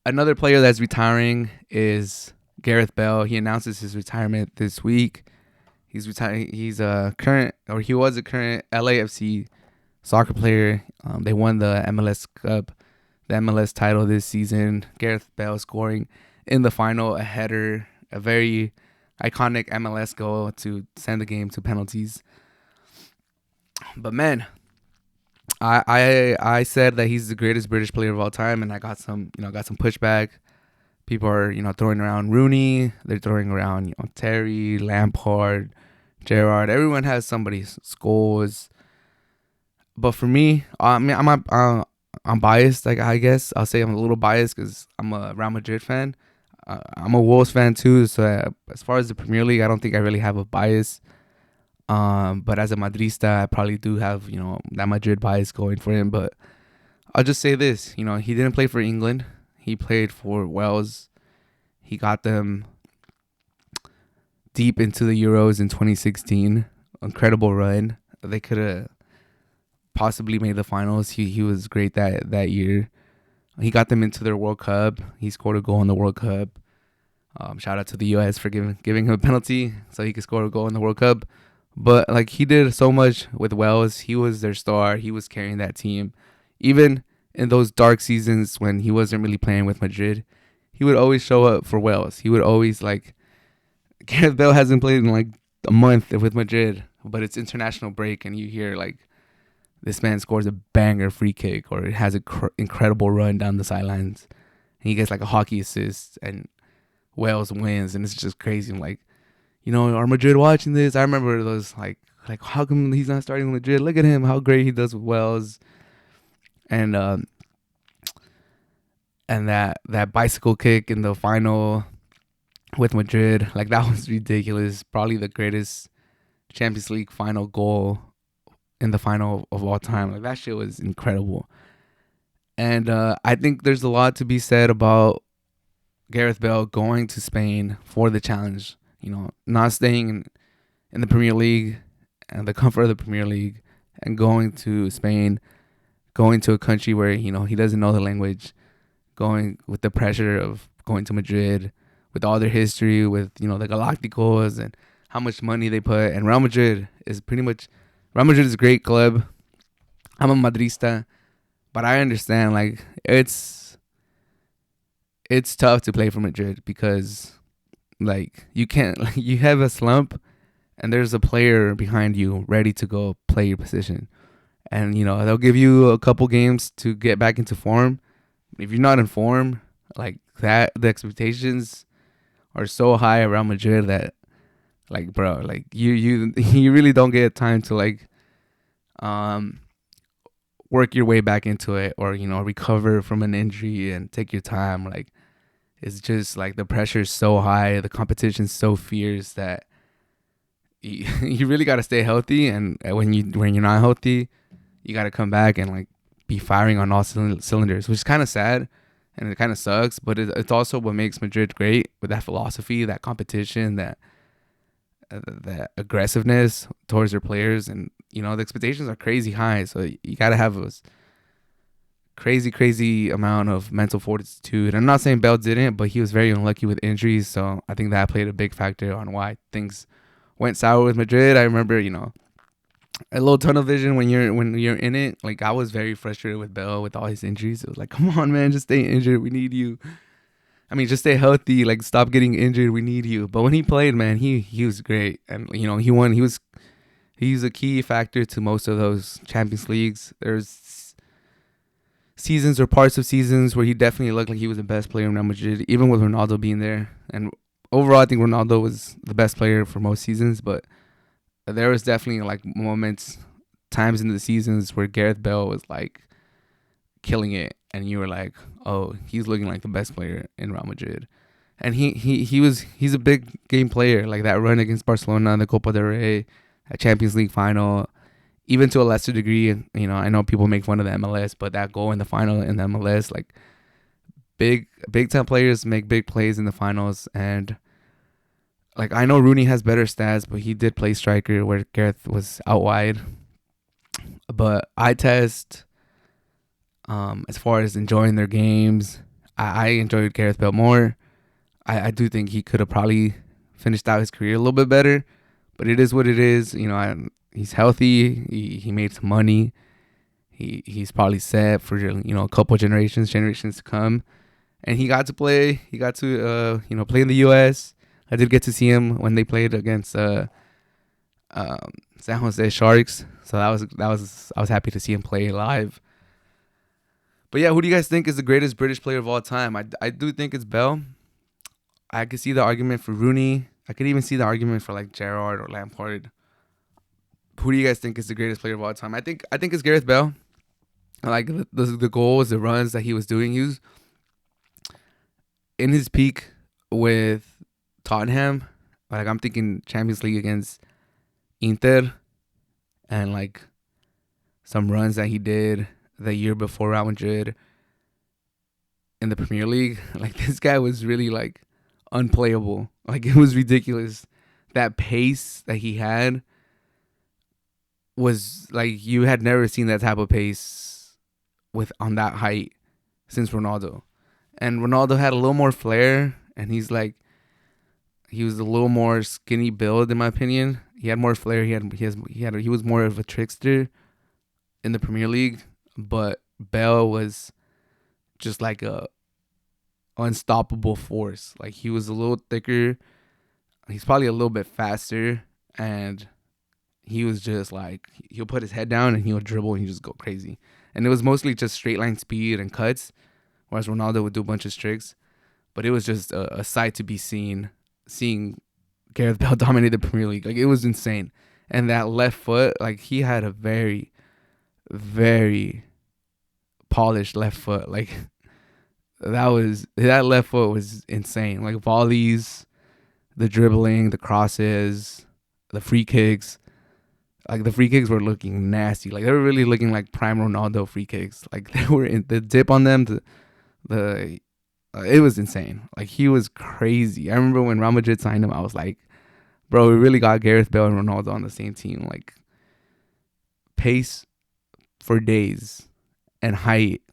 Another player that's retiring is Gareth Bale. He announces his retirement this week. He's retiring. He's a current, or he was a current LAFC soccer player. They won the MLS Cup, the MLS title this season. Gareth Bale scoring in the final a header, a very iconic MLS goal to send the game to penalties. But man, I said that he's the greatest British player of all time, and I got some pushback. People are throwing around Rooney. They're throwing around Terry, Lampard, Gerrard. Everyone has somebody's scores. But for me, I mean, I'm biased. Like, I guess I'll say I'm a little biased because I'm a Real Madrid fan. I'm a Wolves fan too. So as far as the Premier League, I don't think I really have a bias. But as a Madrista, I probably do have that Madrid bias going for him. But I'll just say this: he didn't play for England. He played for Wales. He got them deep into the Euros in 2016. Incredible run. They could have possibly made the finals. He was great that year. He got them into their World Cup. He scored a goal in the World Cup. Shout out to the U.S. for giving him a penalty so he could score a goal in the World Cup. But like, he did so much with Wales. He was their star. He was carrying that team. Even in those dark seasons when he wasn't really playing with Madrid, he would always show up for Wales. He would always Gareth Bale hasn't played in like a month with Madrid, but it's international break and you hear this man scores a banger free kick or has an incredible run down the sidelines. And he gets a hockey assist and Wales wins, and it's just crazy. I'm like, are Madrid watching this? I remember those how come he's not starting with Madrid? Look at him, how great he does with Wales. And that bicycle kick in the final with Madrid, that was ridiculous. Probably the greatest Champions League final goal in the final of all time. That shit was incredible. And I think there's a lot to be said about Gareth Bale going to Spain for the challenge. Not staying in the Premier League and the comfort of the Premier League and going to Spain, going to a country where, he doesn't know the language, going with the pressure of going to Madrid, with all their history, with, the Galacticos and how much money they put. And Real Madrid is a great club. I'm a Madrista, but I understand, it's tough to play for Madrid because, you can't, you have a slump and there's a player behind you ready to go play your position. And, they'll give you a couple games to get back into form. If you're not in form, the expectations are so high around Madrid that, bro, you really don't get time to, work your way back into it or, recover from an injury and take your time. It's just the pressure is so high, the competition's so fierce that you really got to stay healthy. And when you're not healthy, you got to come back and be firing on all cylinders, which is kind of sad and it kind of sucks. But it's also what makes Madrid great, with that philosophy, that competition, that aggressiveness towards their players. And the expectations are crazy high, so you got to have a crazy amount of mental fortitude. I'm not saying Bale didn't, but he was very unlucky with injuries, so I think that played a big factor on why things went sour with Madrid. I remember, a little tunnel vision when you're in it. I was very frustrated with Bale with all his injuries. It was come on, man, just stay injured. We need you. I mean, just stay healthy. Stop getting injured. We need you. But when he played, man, he was great, and he won. He's a key factor to most of those Champions Leagues. There's seasons or parts of seasons where he definitely looked like he was the best player in Real Madrid, even with Ronaldo being there. And overall, I think Ronaldo was the best player for most seasons, but there was definitely moments, times in the seasons where Gareth Bale was killing it, and you were oh, he's looking like the best player in Real Madrid. And he's a big game player. That run against Barcelona in the Copa del Rey, a Champions League final, even to a lesser degree. I know people make fun of the MLS, but that goal in the final in the MLS, big time players make big plays in the finals. And I know Rooney has better stats, but he did play striker where Gareth was out wide. But eye test, as far as enjoying their games, I enjoyed Gareth Bale more. I do think he could have probably finished out his career a little bit better, but it is what it is. He's healthy. He made some money. He's probably set for a couple generations to come, and he got to play. He got to play in the U.S. I did get to see him when they played against San Jose Sharks. So that was I was happy to see him play live. But yeah, who do you guys think is the greatest British player of all time? I do think it's Bell. I could see the argument for Rooney. I could even see the argument for like Gerrard or Lampard. Who do you guys think is the greatest player of all time? I think it's Gareth Bale. Like the goals, the runs that he was doing. He was in his peak with Tottenham. Like I'm thinking Champions League against Inter, and like some runs that he did the year before Real Madrid in the Premier League. Like this guy was really like unplayable. Like it was ridiculous. That pace that he had was like you had never seen that type of pace with on that height since Ronaldo. And Ronaldo had a little more flair, and he was a little more skinny build in my opinion. He had more flair. He was more of a trickster in the Premier League, but Bale was just like a unstoppable force. Like he was a little thicker. He's probably a little bit faster, and he was just like he'll put his head down and he'll dribble and he just go crazy. And it was mostly just straight line speed and cuts, whereas Ronaldo would do a bunch of tricks. But it was just a sight to be seen, seeing Gareth Bale dominate the Premier League. Like it was insane. And that left foot, like he had a very, very polished left foot. Like that left foot was insane. Like volleys, the dribbling, the crosses, the free kicks. Like the free kicks were looking nasty. Like they were really looking like prime Ronaldo free kicks. Like they were in the dip on them. It was insane. Like he was crazy. I remember when Real Madrid signed him, I was like, bro, we really got Gareth Bale and Ronaldo on the same team. Like pace for days and height,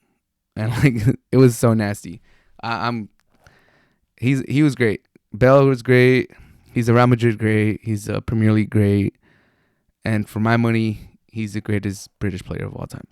and like it was so nasty. He was great. Bale was great. He's a Real Madrid great. He's a Premier League great. And for my money, he's the greatest British player of all time.